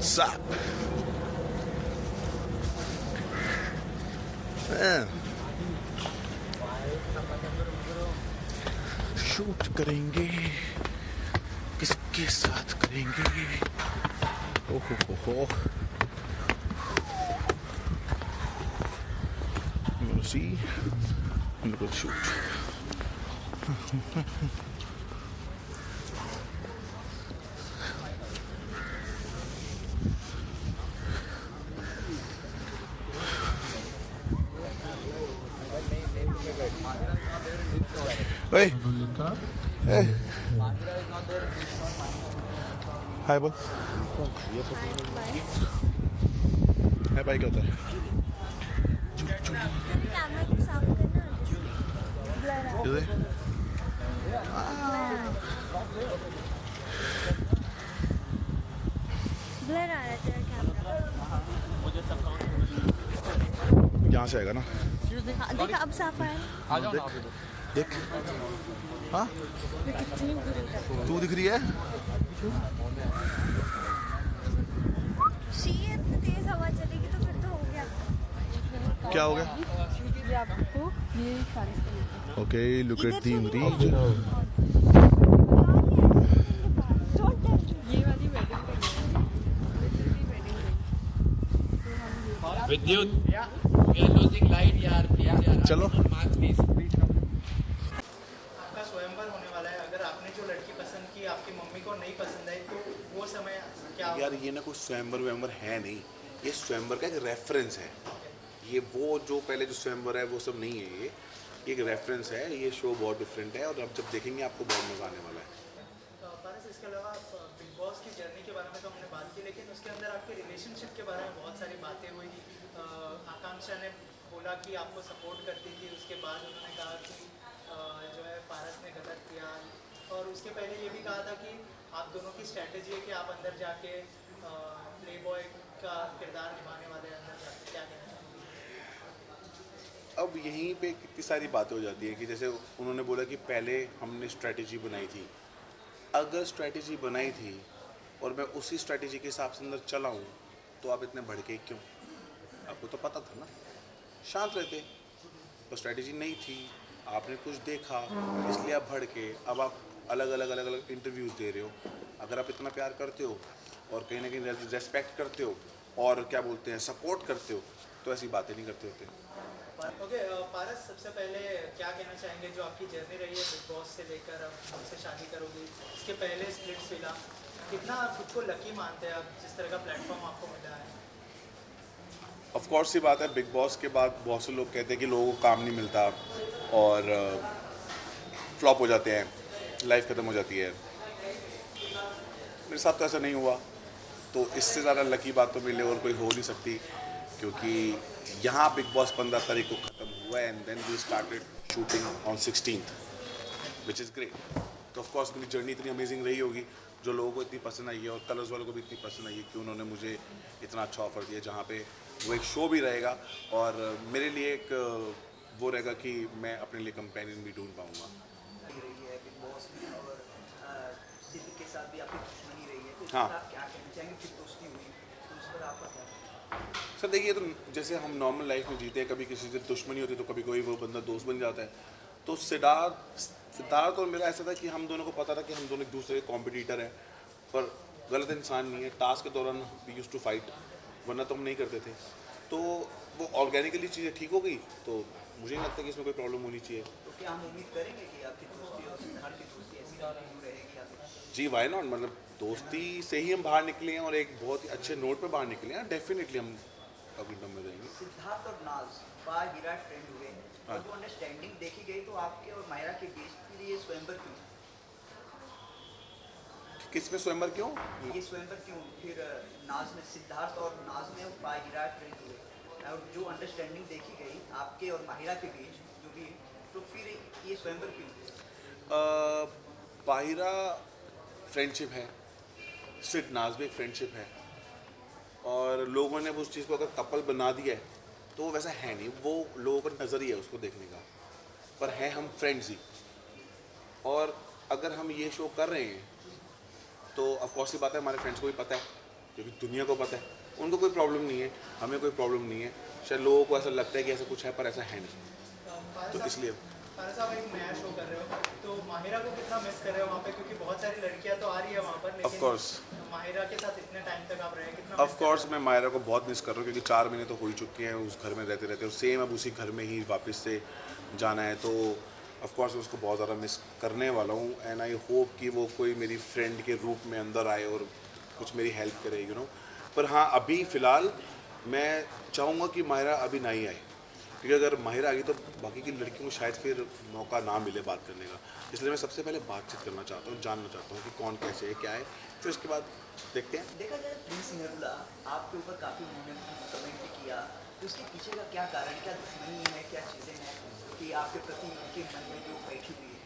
What's up? Shoot करेंगे, किसके साथ करेंगे? ओहो हो। You wanna see? I'm gonna go shoot. Hey. Hey. Hi boss. Hi bye क्या होता है? कैमरा को साफ करना ब्लर ब्लर आ रहा है तेरा कैमरा। यहाँ से आएगा ना? हाँ, देख अब साफ आया। आ जाओ ना आप इधर। देख। हाँ? तू दिख रही है? इतनी तेज हवा चलेगी तो फिर तो हो गया। क्या हो गया? Okay, look at the image. विद्युत, we are losing light यार, please यार। चलो। आपका स्वयंवर होने वाला है। अगर आपने जो लड़की पसंद की आपकी मम्मी को नहीं पसंद आई तो वो समय क्या होगा? यार ये ना कोई स्वयंवर है नहीं, ये स्वयंवर का एक रेफरेंस है। ये वो जो पहले जो स्वयंवर है वो सब नहीं है, ये एक रेफरेंस है। ये शो बहुत डिफरेंट है और अब जब देखेंगे आपको बहुत मज़ा आने वाला है। पारस, इसके अलावा बिग बॉस की जर्नी के बारे में तो हमने बात की, लेकिन उसके अंदर आपके रिलेशनशिप के बारे में बहुत सारी बातें हुई। आकांक्षा ने बोला कि आपको सपोर्ट करती थी, उसके बाद उन्होंने कहा कि जो है पारस ने गलत किया, और उसके पहले ये भी कहा था कि आप दोनों की स्ट्रैटेजी है कि आप अंदर जाके प्ले बॉय का किरदार निभाने वाले हैं। अंदर जाके क्या कहना चाहेंगे? अब यहीं पे कितनी सारी बातें हो जाती हैं कि जैसे उन्होंने बोला कि पहले हमने स्ट्रैटेजी बनाई थी। अगर स्ट्रैटेजी बनाई थी और मैं उसी स्ट्रैटेजी के हिसाब से अंदर चला हूँ तो आप इतने भड़के क्यों? आपको तो पता था ना, शांत रहते। तो स्ट्रैटेजी नहीं थी, आपने कुछ देखा इसलिए आप भड़के। अब आप अलग अलग इंटरव्यूज़ दे रहे हो। अगर आप इतना प्यार करते हो और कहीं ना कहीं रेस्पेक्ट करते हो और क्या बोलते हैं सपोर्ट करते हो तो ऐसी बातें नहीं करते होते। ओके, पारस, सबसे पहले क्या कहना चाहेंगे जो आपकी जर्नी रही है बिग बॉस से लेकर अब हमसे शादी करोगी, इसके पहले स्प्लिट्स मिला, कितना आप खुद को लकी मानते हैं आप जिस तरह का प्लेटफॉर्म आपको मिला है? ऑफ कोर्स सी बात है, बिग बॉस के बाद बहुत से लोग कहते हैं कि लोगों को काम नहीं मिलता और फ्लॉप हो जाते हैं, लाइफ ख़त्म हो जाती है। मेरे साथ तो ऐसा नहीं हुआ, तो इससे ज़्यादा लकी बात तो मिले और कोई हो नहीं सकती, क्योंकि यहाँ बिग बॉस 15 तारीख को ख़त्म हुआ है and then we started shooting on 16th which is great. तो ऑफ कोर्स मेरी जर्नी इतनी अमेजिंग रही होगी, जो लोगों को इतनी पसंद आई है और कलर्स वालों को भी इतनी पसंद आई है कि उन्होंने मुझे इतना अच्छा ऑफर दिया, जहाँ पे वो एक शो भी रहेगा और मेरे लिए एक वो रहेगा कि मैं अपने लिए कंपेनियन भी ढूंढ पाऊँगा। रही है बिग बॉस में और सिद्ध के साथ भी आपकी दुश्मनी रही है, तो इस हाँ। पर आप क्या कहना चाहेंगे? फिर दोस्ती हुई तो उस पर आपका क्या? सर देखिए, तो जैसे हम नॉर्मल लाइफ में जीते हैं, कभी किसी से दुश्मनी होती है तो कभी कोई वो बंदा दोस्त बन जाता है। तो सिद्धार्थ और मेरा ऐसा था कि हम दोनों को पता था कि हम दोनों एक दूसरे के कॉम्पिटिटर हैं, पर गलत इंसान नहीं है। टास्क के दौरान वी यूज्ड टू फाइट, वरना तो हम नहीं करते थे। तो वो ऑर्गेनिकली चीज़ें ठीक हो गई, तो मुझे नहीं लगता कि इसमें कोई प्रॉब्लम होनी चाहिए। तो क्या हम उम्मीद करेंगे कि आपकी दोस्ती और सिद्धार्थ की दोस्ती ऐसी रहेगी या फिर? जी वाई नॉट, मतलब दोस्ती से ही हम बाहर निकले हैं और एक बहुत ही अच्छे नोट पे बाहर निकले हैं। डेफिनेटली हम किंगडम में रहेंगे। सिद्धार्थ और नाज बार विराट फ्रेंड हुए हाँ। और जो अंडरस्टैंडिंग देखी गई, तो आपके और मायरा के बीच के लिए स्वयंवर क्यों? किस में स्वयंवर क्यों? ये स्वयंवर क्यों? फिर नाज में, सिद्धार्थ और नाज में बार विराट फ्रेंड हुए और जो अंडरस्टैंडिंग देखी गई आपके और माहिरा के बीच जो भी, तो फिर ये स्वयंवर क्यों? बाहिरा फ्रेंडशिप है, सिर्फ नाज भी एक फ्रेंडशिप है, और लोगों ने उस चीज़ को अगर कपल बना दिया है तो वो वैसा है नहीं, वो लोगों का नज़रिया है उसको देखने का, पर है हम फ्रेंड्स ही। और अगर हम ये शो कर रहे हैं तो ऑफ कोर्स की बात है हमारे फ्रेंड्स को भी पता है क्योंकि दुनिया को पता है, उनको कोई प्रॉब्लम नहीं है, हमें कोई प्रॉब्लम नहीं है। शायद लोगों को ऐसा लगता है कि ऐसा कुछ है, पर ऐसा है नहीं। तो इसलिए फारस साहब एक नया शो कर रहे हो, तो माहिरा को कितना मिस कर रहे हो वहाँ पे, क्योंकि बहुत सारी लड़कियाँ तो आ रही है वहाँ पर, ऑफ कोर्स माहिरा के साथ इतने टाइम तक आप रहे, कितना ऑफ कोर्स मैं मायरा को बहुत मिस कर रहा हूँ, क्योंकि 4 महीने तो हो ही चुके हैं उस घर में रहते रहते, और सेम अब उसी घर में ही वापस से जाना है। तो ऑफ कोर्स मैं उसको बहुत ज़्यादा मिस करने वाला हूँ, एंड आई होप कि वो कोई मेरी फ्रेंड के रूप में अंदर आए और कुछ मेरी हेल्प करे, यू नो। पर हाँ, अभी फ़िलहाल मैं चाहूँगा कि माहिरा अभी ना ही आए, क्योंकि अगर माहिरा आ गई तो बाकी की लड़कियों को शायद फिर मौका ना मिले बात करने का। इसलिए मैं सबसे पहले बातचीत करना चाहता हूँ, जानना चाहता हूँ कि कौन कैसे है, क्या है, फिर उसके बाद देखते हैं। देखा जाए प्रिंस नरूला आपके ऊपर काफ़ी उन्होंने कमेंट भी किया, तो उसके पीछे का क्या कारण, क्या दुश्मनी है, क्या चीज़ें हैं कि आपके प्रति उनके मन में जो बैठी हुई है?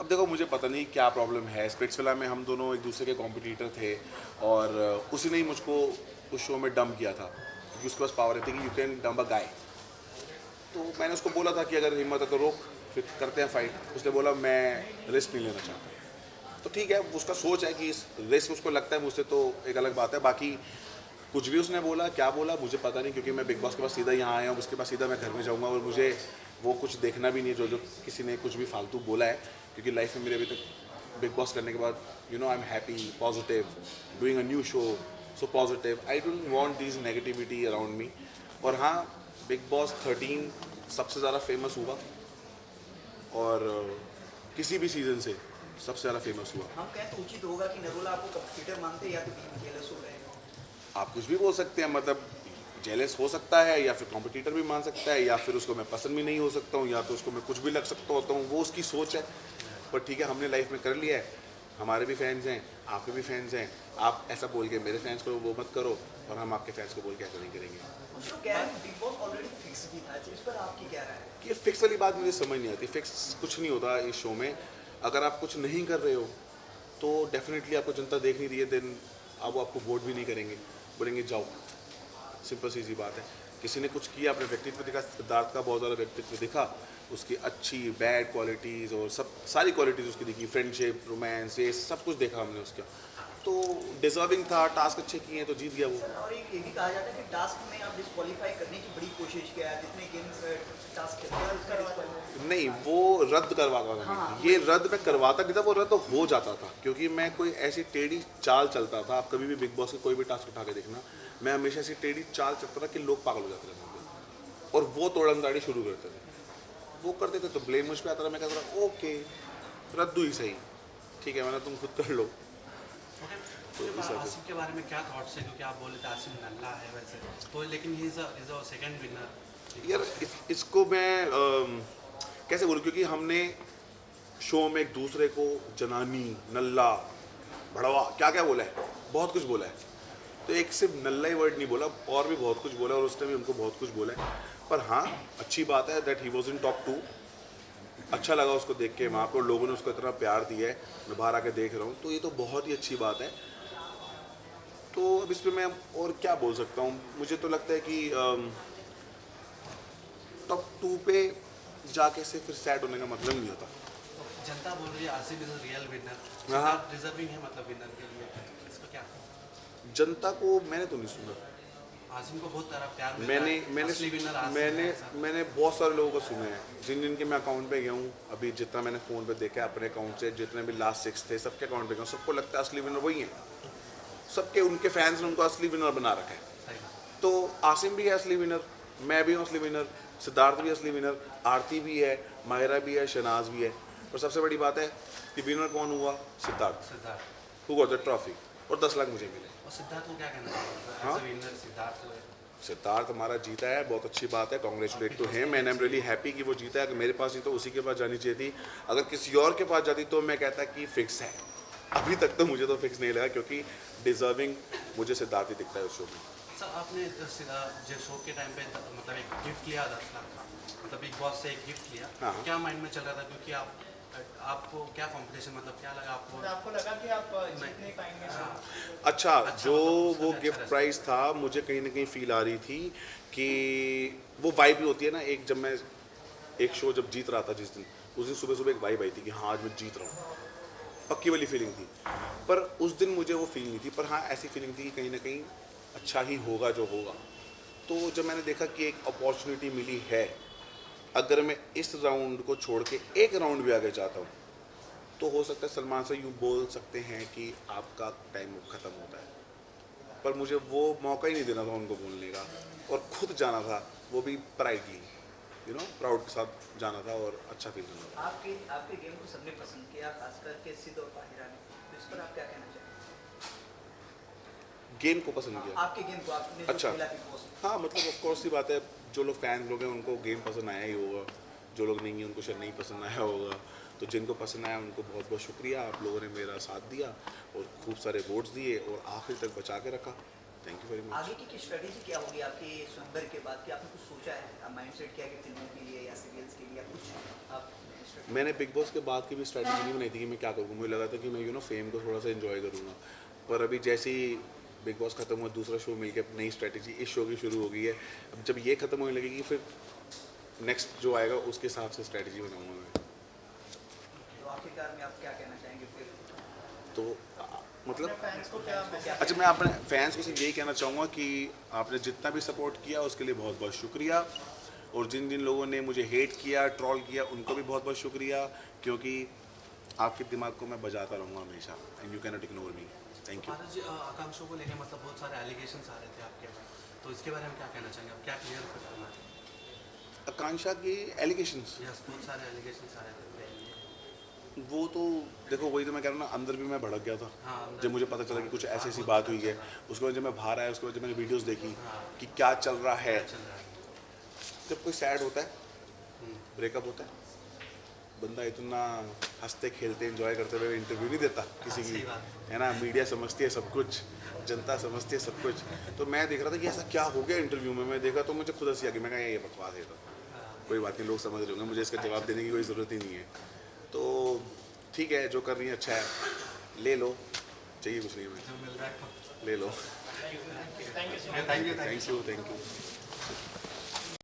अब देखो, मुझे पता नहीं क्या प्रॉब्लम है। स्पिट्सविला में हम दोनों एक दूसरे के कॉम्पिटिटर थे, और उसी ने ही मुझको उस शो में डंप किया था, क्योंकि उसके पास पावर रहती है कि यू कैन डंप अ गाय। तो मैंने उसको बोला था कि अगर हिम्मत है तो रोक, फिर करते हैं फाइट। उसने बोला मैं रिस्क नहीं लेना चाहता। तो ठीक है, उसका सोच है कि इस रिस्क उसको लगता है मुझसे, तो एक अलग बात है। बाकी कुछ भी उसने बोला, क्या बोला मुझे पता नहीं, क्योंकि मैं बिग बॉस के पास सीधा यहाँ आया हूँ, उसके पास सीधा मैं घर में जाऊँगा, और मुझे वो कुछ देखना भी नहीं है जो किसी ने कुछ भी फालतू बोला है, क्योंकि लाइफ में मेरे अभी तक बिग बॉस करने के बाद you know I am happy, positive, doing a new show, so positive. I don't want this negativity around me. और हाँ, बिग बॉस 13 सबसे ज़्यादा फेमस हुआ, और किसी भी सीज़न से सबसे ज़्यादा फेमस हुआ। हम कहें तो उचित होगा कि नरूला आपको कंप्यूटर मानते हैं या तो जेलस हो रहे हैं? आप कुछ भी बोल सकते हैं, मतलब जेलस हो सकता है, या फिर कॉम्पिटिटर भी मान सकता है, या फिर उसको मैं पसंद भी नहीं हो सकता हूँ, या तो उसको मैं कुछ भी लग सकता होता हूँ, वो उसकी सोच है। पर ठीक है, हमने लाइफ में कर लिया है, हमारे भी फैंस हैं, आपके भी फैंस हैं। आप ऐसा बोल के मेरे फैंस को वो मत करो, और हम आपके फैंस को बोल के ऐसा नहीं करेंगे। तो कह रहे हैं बिग बॉस ऑलरेडी फिक्स भी था, इस पर आपकी क्या राय है? ये फिक्स वाली बात मुझे समझ नहीं आती। फिक्स कुछ नहीं होता इस शो में। अगर आप कुछ नहीं कर रहे हो तो डेफिनेटली आपको जनता देख नहीं रही है, देन अब वो आपको वोट भी नहीं करेंगे, बोलेंगे जाओ। सिंपल सी बात है। किसी ने कुछ किया, अपने व्यक्तित्व दिखा, सिद्धार्थ का बहुत ज़्यादा व्यक्तित्व दिखा, उसकी अच्छी बैड क्वालिटीज़ और सब सारी क्वालिटीज़ उसकी दिखी, फ्रेंडशिप, रोमांस, ये सब कुछ देखा हमने उसका। तो डिजर्विंग था, टास्क अच्छे किए हैं तो जीत गया वो। और एक ये भी कहा जाता है कि टास्क में आप डिस्क्वालीफाई करने की बड़ी कोशिश किया है, जितने गेम्स टास्क खेलते हैं उसका disqualify- नहीं, वो रद्द करवाता था। हाँ। ये रद्द मैं करवाता नहीं था, वो रद्द हो जाता था, क्योंकि मैं कोई ऐसी टेढ़ी चाल चलता था। आप कभी भी बिग बॉस के कोई भी टास्क उठा के देखना, मैं हमेशा ऐसी टेढ़ी चाल चलता था कि लोग पागल हो जाते थे मुझ पे, और वो तोड़मदाड़ी शुरू करते थे। वो करते थे तो ब्लेम मुझ पर आता था। मैं कहता था ओके, रद्द ही सही, ठीक है, मैंने तुम खुद कर लो। तो आसिम के बारे में क्या थॉट्स है, क्योंकि आप बोले थे आसिम नल्ला है वैसे तो, लेकिन he is a second winner. यार इसको मैं कैसे बोलूँ, क्योंकि हमने शो में एक दूसरे को जनानी, नल्ला, भड़वा, क्या क्या बोला है, बहुत कुछ बोला है। तो एक सिर्फ नल्ला ही वर्ड नहीं बोला, और भी बहुत कुछ बोला, और उसने भी उनको बहुत कुछ बोला है। पर हाँ, अच्छी बात है that he was in top 2। अच्छा लगा उसको देख के, वहाँ पर लोगों ने उसको इतना प्यार दिया है, मैं बाहर आके देख रहा हूँ, तो ये तो बहुत ही अच्छी बात है। तो अब इस पर मैं और क्या बोल सकता हूँ। मुझे तो लगता है कि टॉप 2 पे जाके से फिर सैड होने का मतलब नहीं होता। जनता बोल रही है Asim is a real winner, हाँ। डिजर्विंग है मतलब विनर के लिए, इसको क्या? जनता को मैंने तो नहीं सुना। आसिम को बहुत सारा प्यार मिल रहा मैंने है, मैंने असली विनर आसिम मैंने है ऐसा। मैंने बहुत सारे लोगों को सुना है, जिन जिन के मैं अकाउंट पे गया हूँ, अभी जितना मैंने फ़ोन पे देखा है अपने अकाउंट से, जितने भी लास्ट 6 थे सबके अकाउंट पे गया हूँ, सबको लगता है असली विनर वही है। सबके उनके फैंस ने उनको असली विनर बना रखा है। सही बात। तो आसिम भी है असली विनर, मैं भी हूँ असली विनर, सिद्धार्थ भी असली विनर, आरती भी है, माहिरा भी है, शहनाज भी है। और सबसे बड़ी बात है कि विनर कौन हुआ? Siddharth, Siddharth who got the trophy, और 10 लाख मुझे मिले। और सिद्धार्थ को क्या कहना चाहिए हाँ? As a winner? सिद्धार्थ को सिद्धार्थ हमारा जीता है, बहुत अच्छी बात है, congratulate to him, and I am really happy कि वो जीता है। अगर मेरे पास नहीं तो उसी के पास जानी चाहिए थी। अगर किसी और के पास जाती तो मैं कहता कि फिक्स है। अभी तक तो मुझे तो फिक्स नहीं लगा, क्योंकि डिजर्विंग मुझे सिद्धार्थ ही दिखता है उस शो में। सर आपने जो शो के टाइम पे मतलब एक गिफ्ट लिया 10 लाख का, मतलब बिग बॉस से एक गिफ्ट लिया, हाँ। क्या माइंड में चल रहा था? क्योंकि आपको क्या कंपटीशन, मतलब क्या लगा आपको? तो आपको लगा कि आप जीत नहीं पाएंगे? अच्छा, जो मतलब वो उसका भी गिफ्ट अच्छा प्राइस था, मुझे कहीं ना कहीं फील आ रही थी कि वो वाइब भी होती है ना, एक जब मैं एक शो जब जीत रहा था जिस दिन, उस दिन सुबह सुबह एक वाइब आई थी कि हाँ आज मैं जीत रहा हूँ। पक्की वाली फीलिंग थी। पर उस दिन मुझे वो फील नहीं थी, पर हाँ ऐसी फीलिंग थी कि कहीं ना कहीं अच्छा ही होगा जो होगा। तो जब मैंने देखा कि एक अपॉर्चुनिटी मिली है, अगर मैं इस राउंड को छोड़ के एक राउंड भी आगे जाता हूँ तो हो सकता है सलमान से यूँ बोल सकते हैं कि आपका टाइम ख़त्म होता है। पर मुझे वो मौका ही नहीं देना था उनको बोलने का, और खुद जाना था, वो भी प्राइडली, प्राउड के साथ जाना था और अच्छा फील करना था। आपके आपके गेम को सबने पसंद किया, खास करके सिद्ध और बाहिरा ने, तो इस पर आप क्या कहना चाहेंगे? गेम को पसंद किया? आपके गेम को आपने जो अच्छा। खेला बिग बॉस में। हाँ, मतलब ऑफ कोर्स सी बात है, जो लोग फैन लोग हैं उनको गेम पसंद आया ही होगा, जो लोग नहीं हैं उनको शायद नहीं पसंद आया होगा। तो जिनको पसंद आया उनको बहुत बहुत शुक्रिया, आप लोगों ने मेरा साथ दिया और खूब सारे वोट्स दिए और आखिर तक बचा के रखा। Thank you very much. आगे की स्ट्रेटेजी क्या होगी आपके स्वयंवर के बाद? कि आपने कुछ सोचा है, माइंडसेट किया कि फिल्मों के लिए या सीरियल्स के लिए या कुछ आप strategy- मैंने बिग बॉस के बाद की भी स्ट्रैटेजी नहीं बनाई थी कि मैं क्या करूँ। मुझे लगा था कि मैं फेम को थोड़ा सा एंजॉय करूँगा, पर अभी जैसे ही बिग बॉस खत्म हुआ, दूसरा शो मिल के नई स्ट्रैटेजी इस शो की शुरू हो गई है। अब जब ये खत्म होने लगेगी फिर नेक्स्ट जो आएगा उसके हिसाब से स्ट्रैटेजी बनाऊँगा मैं। तो आखिरकार में आप क्या कहना चाहेंगे फिर? तो मतलब फैंस को क्या मैसेज अच्छा, मैं अपने फैंस को सिर्फ यही कहना चाहूँगा कि आपने जितना भी सपोर्ट किया उसके लिए बहुत बहुत शुक्रिया, और जिन जिन लोगों ने मुझे हेट किया, ट्रॉल किया, उनको भी बहुत बहुत शुक्रिया, क्योंकि आपके दिमाग को मैं बजाता रहूँगा हमेशा, and you can not ignore me. Thank you. Bharat ji, Akanksha को लेके मतलब बहुत सारे एलिगेशंस आ रहे थे आपके में, तो इसके बारे में क्या कहना चाहेंगे? आप क्या क्लियर करना है? आकांक्षा के एलिगेशंस, यस, बहुत सारे एलिगेशंस आ रहे थे। वो तो देखो, वही तो मैं कह रहा हूँ ना, अंदर भी मैं भड़क गया था। हाँ, अंदर- जब मुझे पता चला कि कुछ ऐसी ऐसी बात हुई है, उसके बाद जब मैं बाहर आया, उसके बाद जब मैंने वीडियोस देखी कि क्या चल रहा है। चल रहा है। जब कोई सैड होता है, ब्रेकअप होता है, बंदा इतना हंसते खेलते एंजॉय करते हुए इंटरव्यू नहीं देता किसी की, सही बात है ना। मीडिया समझती है सब कुछ, जनता समझती है सब कुछ। तो मैं देख रहा था कि ऐसा क्या हो गया इंटरव्यू में, मैं देखा तो मुझे खुद हंसी आ गई। मैं कहा ये बकवास है, तो कोई बात नहीं, लोग समझ रहे होंगे, मुझे इसका जवाब देने की कोई ज़रूरत ही नहीं है। तो ठीक है, जो कर रही है अच्छा है, ले लो, चाहिए कुछ नहीं, जो मिल रहा है ले लो। Thank you. Thank you.